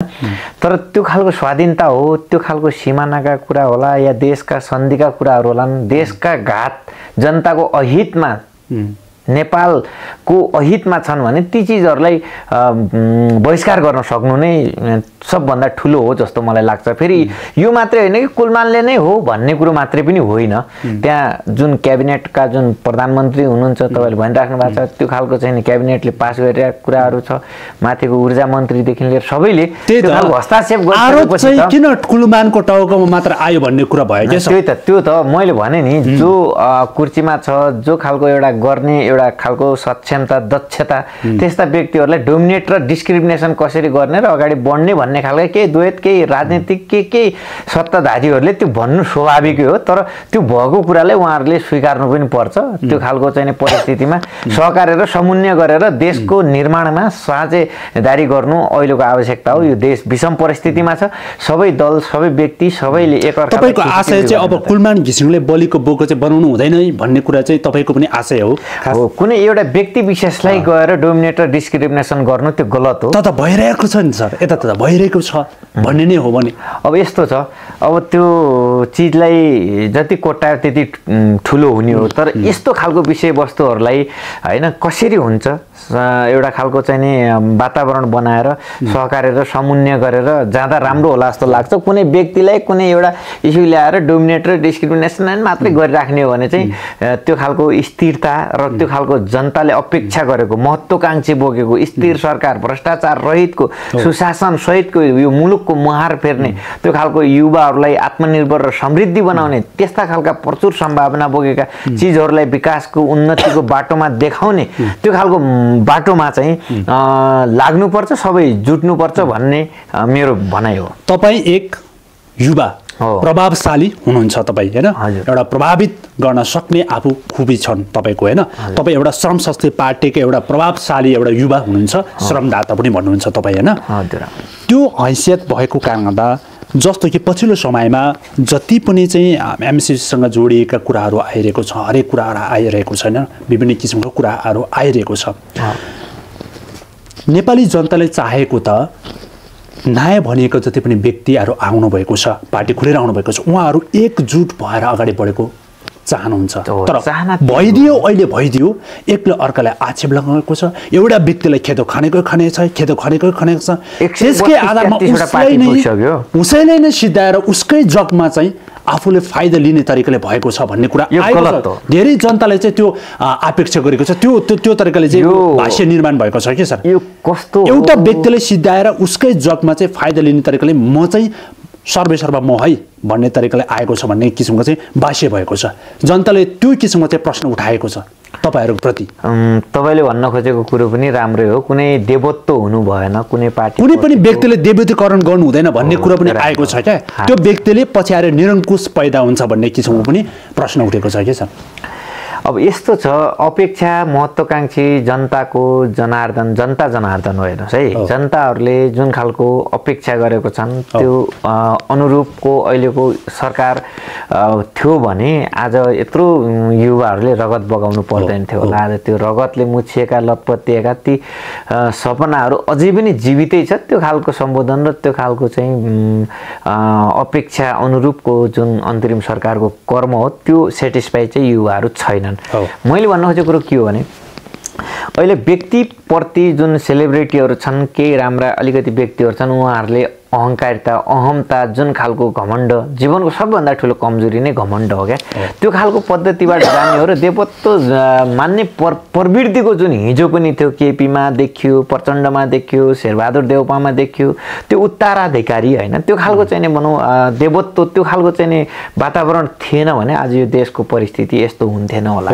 तर त्यो खालको स्वाधीनता हो, त्यो खालको सिमानाका कुरा होला या देशका सन्धिका कुराहरू होलान्, देशका घात जनताको अहितमा नेपालको अहितमा छन् भने ती चिजहरूलाई बहिष्कार गर्न सक्नु नै सबभन्दा ठुलो हो जस्तो मलाई लाग्छ। फेरि यो मात्रै होइन कि कुलमानले नै हो भन्ने कुरो मात्रै पनि होइन। त्यहाँ जुन क्याबिनेटका जुन प्रधानमन्त्री हुनुहुन्छ तपाईँले भनिराख्नु भएको छ, त्यो खालको चाहिँ क्याबिनेटले पास गरिरहेको कुराहरू छ। माथिको ऊर्जा मन्त्रीदेखि लिएर सबैले त्यो खालको हस्तक्षेप गरेपछि किन कुलमानको टाउकोमा मात्र आयो भन्ने कुरा भयो के? त्यो त मैले भने नि, जो कुर्सीमा छ, जो खालको एउटा गर्ने एउटा खालको सक्षमता दक्षता, त्यस्ता व्यक्तिहरूलाई डोमिनेट र डिस्क्रिमिनेसन कसरी गर्ने र अगाडि बढ्ने भन्ने खालको केही द्वैत, केही राजनीतिक केही सत्ताधारीहरूले त्यो भन्नु स्वाभाविकै हो। तर त्यो भएको कुरालाई उहाँहरूले स्वीकार्नु पनि पर्छ। त्यो खालको चाहिँ परिस्थितिमा सहकार्य र समन्वय गरेर देशको निर्माणमा साझेदारी गर्नु अहिलेको आवश्यकता हो। यो देश विषम परिस्थितिमा छ, सबै दल, सबै व्यक्ति, सबैले एकअर्का। तपाईँको आशय चाहिँ अब कुलमान घिसिङले बलिको बोको चाहिँ बनाउनु हुँदैन भन्ने कुरा चाहिँ तपाईँको पनि आशय हो? कुनै एउटा व्यक्ति विशेषलाई गएर डोमिनेट र डिस्क्रिमिनेसन गर्नु त्यो गलत हो। त भइरहेको छ नि सर, यता त भइरहेको छ भन्ने नै हो भने। अब यस्तो छ, अब त्यो चिजलाई जति कोट्यायो त्यति ठुलो हुने हो। तर यस्तो खालको विषयवस्तुहरूलाई होइन कसरी हुन्छ एउटा खालको चाहिँ नि वातावरण बनाएर सहकार्य र समन्वय गरेर जाँदा राम्रो होला जस्तो लाग्छ। कुनै व्यक्तिलाई कुनै एउटा इस्यु ल्याएर डोमिनेट र डिस्क्रिमिनेसन मात्रै गरिराख्ने हो भने चाहिँ त्यो खालको स्थिरता र त्यो खालको जनताले अपेक्षा गरेको, महत्त्वकांक्षी बोकेको स्थिर सरकार, भ्रष्टाचार रहितको, सुशासन सहितको यो मुलुकको मुहार फेर्ने, त्यो खालको युवाहरूलाई आत्मनिर्भर र समृद्धि बनाउने, त्यस्ता खालका प्रचुर सम्भावना बोकेका चिजहरूलाई विकासको उन्नतिको बाटोमा देखाउने त्यो खालको बाटोमा चाहिँ लाग्नुपर्छ, सबै जुट्नुपर्छ भन्ने मेरो भनाइ हो। तपाईँ एक युवा प्रभावशाली हुनुहुन्छ, तपाईँ होइन, एउटा प्रभावित गर्न सक्ने आफू खुबी छन् तपाईँको होइन। तपाईँ एउटा श्रम शक्ति पार्टीको एउटा प्रभावशाली एउटा युवा हुनुहुन्छ, श्रमदाता पनि भन्नुहुन्छ तपाईँ होइन। त्यो हैसियत भएको कारणले गर्दा जस्तो कि पछिल्लो समयमा जति पनि चाहिँ एमएससीसँग जोडिएका कुराहरू आइरहेको छ, हरेक कुराहरू आइरहेको छैन, विभिन्न किसिमको कुराहरू आइरहेको छ। नेपाली जनताले चाहेको त नयाँ भनिएको जति पनि व्यक्तिहरू आउनुभएको छ, पार्टी खुलेर आउनुभएको छ, उहाँहरू एकजुट भएर अगाडि बढेको चाहनुहुन्छ। तर भइदियो, अहिले भइदियो, एकले अर्कालाई आक्षेप लगाएको छ, एउटा व्यक्तिलाई खेदो खानेको छ, त्यसकै आधारमा उसैले नै सिद्धाएर उसकै जगमा चाहिँ आफूले फाइदा लिने तरिकाले भएको छ भन्ने कुरा धेरै जनताले चाहिँ त्यो अपेक्षा गरेको छ। त्यो तरिकाले चाहिँ भाष्य निर्माण भएको छ के सर? यो कस्तो एउटा व्यक्तिले सिद्धाएर उसकै जगमा चाहिँ फाइदा लिने तरिकाले म चाहिँ सर्वेसर्वा म है भन्ने तरिकाले आएको छ भन्ने किसिमको चाहिँ भाष्य भएको छ। जनताले त्यो किसिमको चाहिँ प्रश्न उठाएको छ तपाईँहरूको प्रति। तपाईँले भन्न खोजेको कुरो पनि राम्रै हो। कुनै देवत्व हुनु भएन, कुनै पार्टी कुनै पनि व्यक्तिले देवतीकरण गर्नु हुँदैन भन्ने कुरा पनि आएको छ क्या। त्यो व्यक्तिले पछि आएर निरङ्कुश पैदा हुन्छ भन्ने किसिमको पनि प्रश्न उठेको छ के सर? अब यस्तो छ, अपेक्षा महत्त्वकांक्षी जनताको जनार्दन, जनता जनार्दन हो। हेर्नुहोस् है, जनताहरूले जुन खालको अपेक्षा गरेको छन् त्यो अनुरूपको अहिलेको सरकार थियो भने आज यत्रो युवाहरूले रगत बगाउनु पर्दैन थियो होला। आज त्यो रगतले मुछिएका, लतपतिएका ती सपनाहरू अझै पनि जीवितै छ। त्यो खालको सम्बोधन र त्यो खालको चाहिँ अपेक्षा अनुरूपको जुन अन्तरिम सरकारको कर्म हो त्यो सेटिस्फाई चाहिँ युवाहरू छैनन्। मैले भन्न खोजेको कुरो के हो भने अहिले व्यक्तिप्रति जुन सेलिब्रिटीहरू छन्, केही राम्रा अलिकति व्यक्तिहरू छन्, उहाँहरूले अहङ्कारिता, अहमता, जुन खालको घमण्ड, जीवनको सबभन्दा ठुलो कमजोरी नै घमण्ड हो क्या। त्यो खालको पद्धतिबाट जाने हो र देवत्व मान्ने प्रवृत्तिको जुन हिजो पनि थियो, केपीमा देखियो, प्रचण्डमा देखियो, शेरबहादुर देउपामा देखियो, त्यो उत्तराधिकारी होइन, त्यो खालको चाहिँ नि भनौँ देवत्व, त्यो खालको चाहिँ नि वातावरण थिएन भने आज यो देशको परिस्थिति यस्तो हुन्थेन होला।